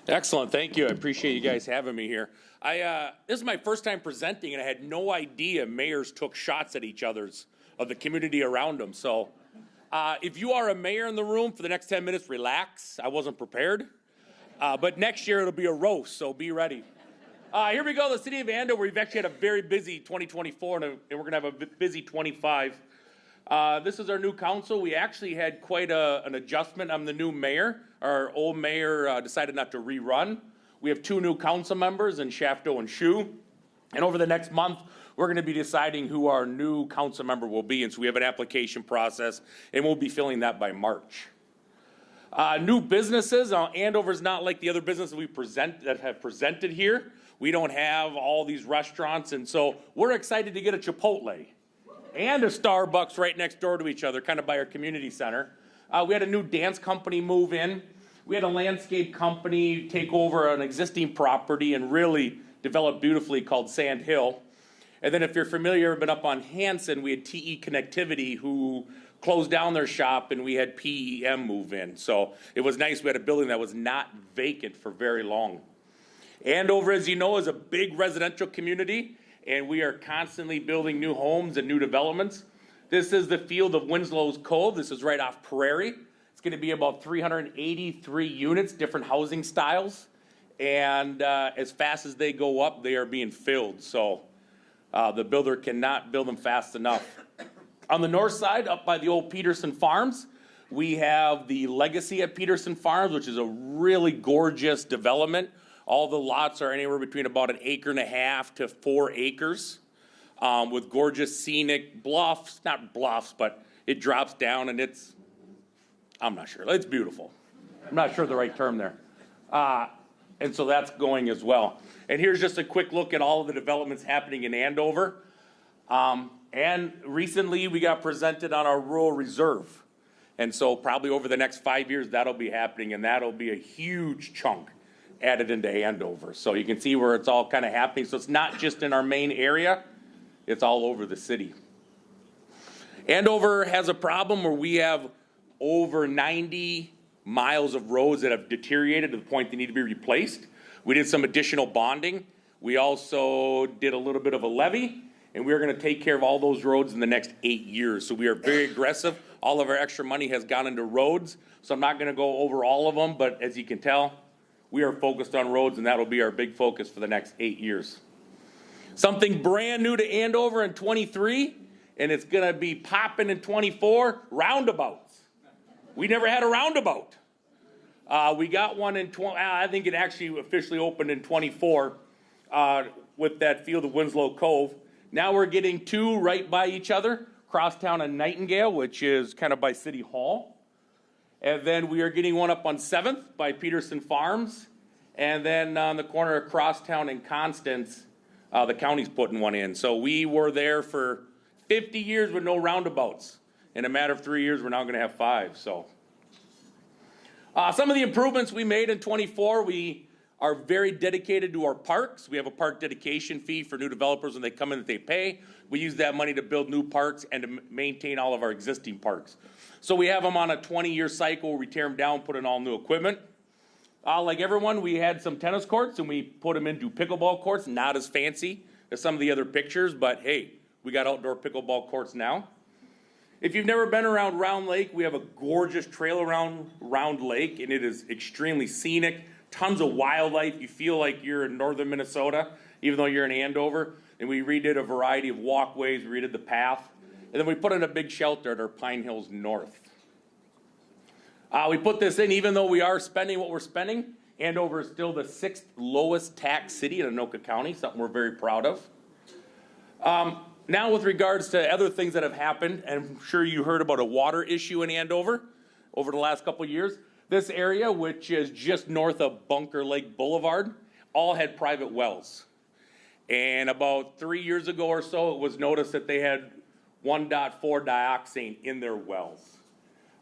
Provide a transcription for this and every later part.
Excellent, thank you. I appreciate you guys having me here. This is my first time presenting, and I had no idea mayors took shots at each other's of the community around them. So, if you are a mayor in the room for the next 10 minutes, relax. I wasn't prepared, but next year it'll be a roast, so be ready. Here we go. The city of Andover. We've actually had a very busy 2024, and we're going to have a busy 25. This is our new council. We actually had quite an adjustment. I'm the new mayor. Our old mayor decided not to rerun. We have two new council members in Shafto and Shu. And over the next month, we're going to be deciding who our new council member will be. And so we have an application process, and we'll be filling that by March. New businesses. Andover's not like the other businesses that have presented here. We don't have all these restaurants, and so we're excited to get a Chipotle and a Starbucks right next door to each other, kind of by our community center. We had a new dance company move in. We had a landscape company take over an existing property and really develop beautifully called Sand Hill. And then if you're familiar, been up on Hanson, we had TE Connectivity who closed down their shop, and we had PEM move in. So it was nice. We had a building that was not vacant for very long. Andover, as you know, is a big residential community, and we are constantly building new homes and new developments. This is the field of Winslow's Cove. This is right off Prairie. It's going to be about 383 units, different housing styles. And as fast as they go up, they are being filled. So the builder cannot build them fast enough. On the north side, up by the old Peterson Farms, we have the Legacy at Peterson Farms, which is a really gorgeous development. All the lots are anywhere between about 1.5 acres to 4 acres. With gorgeous scenic bluffs, not bluffs, but it drops down and it's, I'm not sure, it's beautiful. I'm not sure the right term there. And so that's going as well. And here's just a quick look at all of the developments happening in Andover. And recently we got presented on our rural reserve. And so probably over the next 5 years, that'll be happening, and that'll be a huge chunk added into Andover. So you can see where it's all kind of happening. So it's not just in our main area. It's all over the city. Andover has a problem where we have over 90 miles of roads that have deteriorated to the point they need to be replaced. We did some additional bonding. We also did a little bit of a levy, and we're going to take care of all those roads in the next 8 years. So we are very aggressive. All of our extra money has gone into roads, so I'm not going to go over all of them, but as you can tell, we are focused on roads, and that will be our big focus for the next 8 years. Something brand new to Andover in 23, and it's going to be popping in 24, roundabouts. We never had a roundabout. We got one in, I think it actually officially opened in 24 with that field of Winslow Cove. Now we're getting two right by each other, Crosstown and Nightingale, which is kind of by City Hall. And then we are getting one up on 7th by Peterson Farms. And then on the corner of Crosstown and Constance, the county's putting one in. So we were there for 50 years with no roundabouts. In a matter of 3 years, we're now going to have 5. So some of the improvements we made in 24, we are very dedicated to our parks. We have a park dedication fee for new developers when they come in that they pay. We use that money to build new parks and to maintain all of our existing parks. So we have them on a 20-year cycle where we tear them down, put in all new equipment. Like everyone, we had some tennis courts and we put them into pickleball courts, not as fancy as some of the other pictures, but hey, we got outdoor pickleball courts now. If you've never been around Round Lake, we have a gorgeous trail around Round Lake, and it is extremely scenic, tons of wildlife. You feel like you're in northern Minnesota, even though you're in Andover. And we redid a variety of walkways, we redid the path. And then we put in a big shelter at our Pine Hills North. We put this in, even though we are spending what we're spending, Andover is still the 6th lowest tax city in Anoka County, something we're very proud of. Now with regards to other things that have happened, and I'm sure you heard about a water issue in Andover over the last couple of years. This area, which is just north of Bunker Lake Boulevard, all had private wells. And about 3 years ago or so, it was noticed that they had 1.4 dioxane in their wells.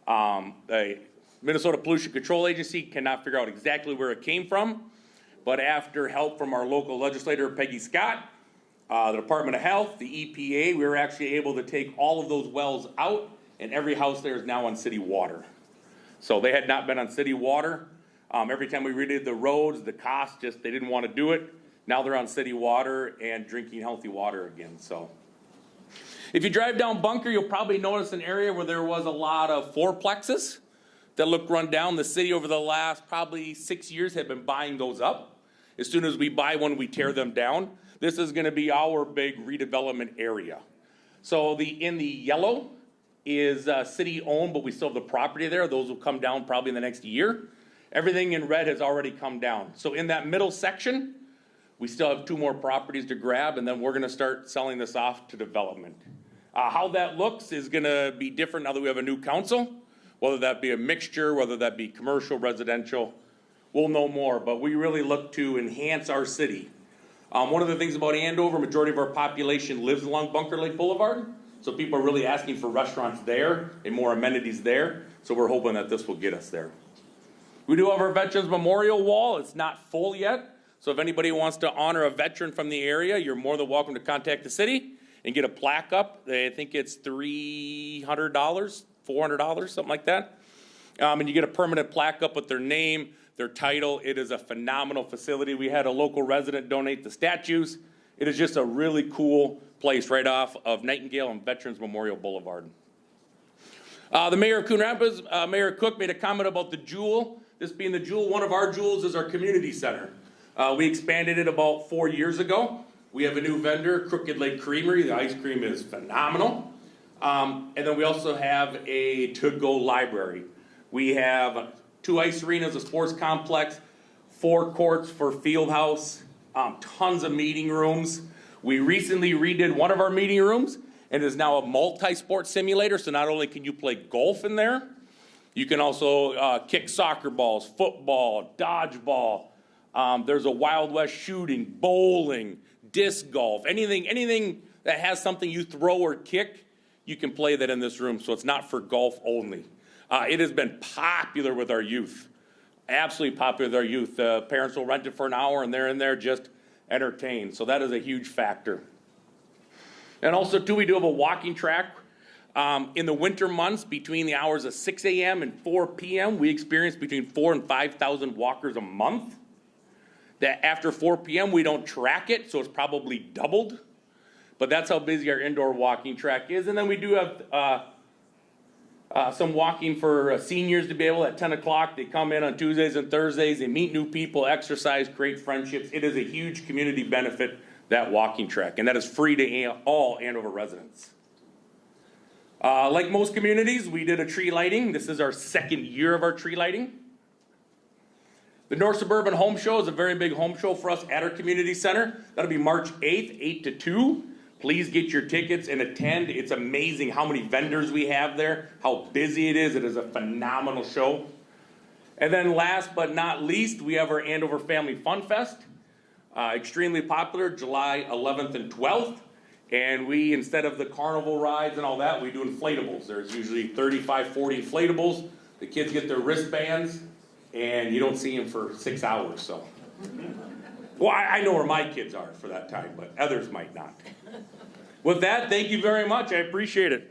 The Minnesota Pollution Control Agency cannot figure out exactly where it came from, but after help from our local legislator, Peggy Scott, the Department of Health, the EPA, we were actually able to take all of those wells out, and every house there is now on city water. So they had not been on city water Every time we redid the roads, the cost, just they didn't want to do it. Now they're on city water and drinking healthy water again. So if you drive down Bunker, you'll probably notice an area where there was a lot of fourplexes that look run down. The city over the last probably 6 years have been buying those up. As soon as we buy one, we tear them down. This is gonna be our big redevelopment area. So in the yellow is city owned, but we still have the property there. Those will come down probably in the next year. Everything in red has already come down. So in that middle section, we still have 2 more properties to grab, and then we're gonna start selling this off to development. How that looks is gonna be different now that we have a new council, whether that be a mixture, whether that be commercial, residential, we'll know more, but we really look to enhance our city. One of the things about Andover, majority of our population lives along Bunker Lake Boulevard, so people are really asking for restaurants there and more amenities there, so we're hoping that this will get us there. We do have our Veterans Memorial Wall. It's not full yet, so if anybody wants to honor a veteran from the area, you're more than welcome to contact the city and get a plaque up. I think it's $300, $400, something like that. And you get a permanent plaque up with their name, their title. It is a phenomenal facility. We had a local resident donate the statues. It is just a really cool place right off of Nightingale and Veterans Memorial Boulevard. The mayor of Coon Rapids, Mayor Cook, made a comment about the Jewel. This being the Jewel, one of our jewels is our community center. We expanded it about 4 years ago. We have a new vendor, Crooked Lake Creamery. The ice cream is phenomenal. And then we also have a to-go library. We have 2 ice arenas, a sports complex, 4 courts for field house, tons of meeting rooms. We recently redid one of our meeting rooms and is now a multi-sport simulator. So not only can you play golf in there, you can also kick soccer balls, football, dodgeball. There's a Wild West shooting, bowling, disc golf, anything that has something you throw or kick, you can play that in this room. So it's not for golf only. It has been popular with our youth, absolutely popular with our youth. Parents will rent it for an hour and they're in there just entertained. So that is a huge factor. And also too, we do have a walking track. In the winter months, between the hours of 6 a.m. and 4 p.m., we experience between 4,000 and 5,000 walkers a month. That after 4 p.m., we don't track it, so it's probably doubled. But that's how busy our indoor walking track is. And then we do have some walking for seniors to be able at 10 o'clock. They come in on Tuesdays and Thursdays. They meet new people, exercise, create friendships. It is a huge community benefit, that walking track. And that is free to all Andover residents. Like most communities, we did a tree lighting. This is our 2nd year of our tree lighting. The North Suburban Home Show is a very big home show for us at our community center. That'll be March 8th, 8 to 2. Please get your tickets and attend. It's amazing how many vendors we have there, how busy it is. It is a phenomenal show. And then last but not least, we have our Andover Family Fun Fest. Extremely popular, July 11th and 12th. And we, instead of the carnival rides and all that, we do inflatables. There's usually 35, 40 inflatables. The kids get their wristbands, and you don't see them for 6 hours, so. Well, I know where my kids are for that time, but others might not. With that, thank you very much. I appreciate it.